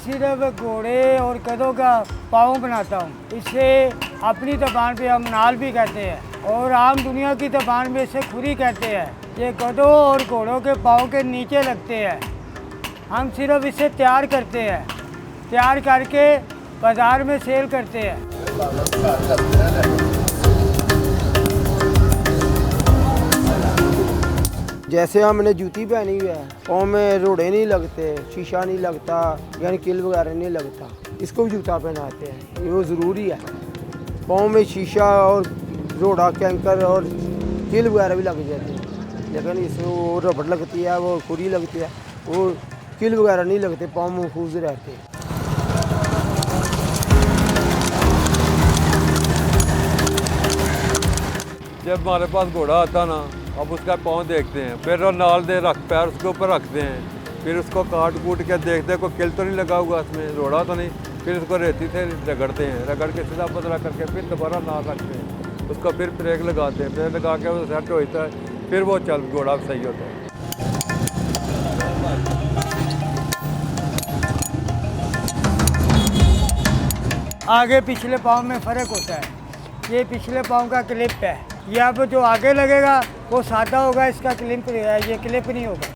सिर्फ घोड़े और गधों का पाँव बनाता हूँ। इसे अपनी ज़बान पे हम नाल भी कहते हैं और आम दुनिया की ज़बान में इसे खुरी कहते हैं। ये गधों और घोड़ों के पाँव के नीचे लगते हैं। हम सिर्फ इसे तैयार करते हैं, तैयार करके बाज़ार में सेल करते हैं। जैसे हमने जूती पहनी हुई है, पाँव में रोड़े नहीं लगते, शीशा नहीं लगता, यानी किल वगैरह नहीं लगता, इसको भी जूता पहनाते हैं। ये वो ज़रूरी है। पाँव में शीशा और रोड़ा, कैंकर और किल वगैरह भी लग जाते हैं, लेकिन इसमें वो रबड़ लगती है, वो खुरी लगती है, वो किल वगैरह नहीं लगते, पाँव महफूज रहते हैं। जब हमारे पास घोड़ा आता ना, अब उसका पाँव देखते हैं, फिर वो नाल दे रख पैर उसके ऊपर रखते हैं, फिर उसको काट कूट के देखते हैं कोई किल तो नहीं लगा हुआ, इसमें रोड़ा तो नहीं, फिर उसको रेती से रगड़ते हैं, रगड़ के सीधा पतला करके फिर दोबारा नाल रखते हैं, उसको फिर ब्रेक लगाते हैं, ब्रेक लगा के वो सेट होता है, फिर वो चल घोड़ा सही होता है। आगे पिछले पाँव में फ़र्क होता है। ये पिछले पाँव का क्लिप है, ये अब जो आगे लगेगा वो सादा होगा, इसका क्लिप है, ये क्लिप नहीं होगा।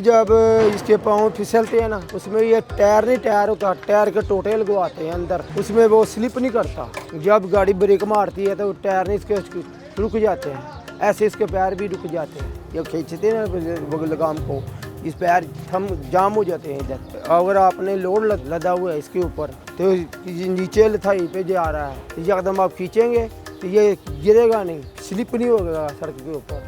जब इसके पाँव फिसलते हैं ना, उसमें ये टायर नहीं टायर होता, टायर के टोटे लगवाते हैं अंदर, उसमें वो स्लिप नहीं करता। जब गाड़ी ब्रेक मारती है तो टायर नहीं इसके रुक जाते हैं, ऐसे इसके पैर भी रुक जाते हैं। ये खींचते हैं ना लगाम को, इस पैर थम जाम हो जाते हैं इधर। अगर आपने लोड लदा हुआ है इसके ऊपर तो नीचे लथाई पे जा रहा है, एकदम आप खींचेंगे तो ये गिरेगा नहीं, स्लिप नहीं होगा सड़क के ऊपर।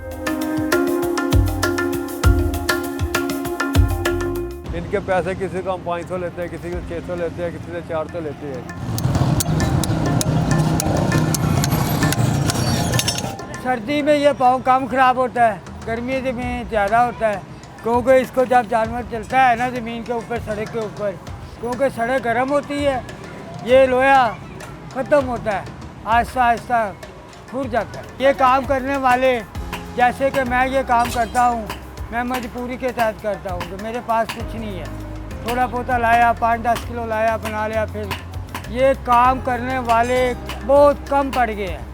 इनके पैसे किसी को हम 500 लेते हैं, किसी को 600 लेते हैं, किसी से 400 लेते हैं। सर्दी में ये पाँव कम ख़राब होता है, गर्मी में ज़्यादा होता है, क्योंकि इसको जब जानवर चलता है ना ज़मीन के ऊपर, सड़क के ऊपर, क्योंकि सड़क गर्म होती है, ये लोहा ख़त्म होता है, आहिस्ता आहिस्ता फूट जाता है। ये काम करने वाले, जैसे कि मैं ये काम करता हूँ, मैं मजबूरी के तहत करता हूँ, तो मेरे पास कुछ नहीं है, थोड़ा पोता लाया, 5-10 किलो लाया, बना लिया, फिर ये काम करने वाले बहुत कम पड़ गए हैं।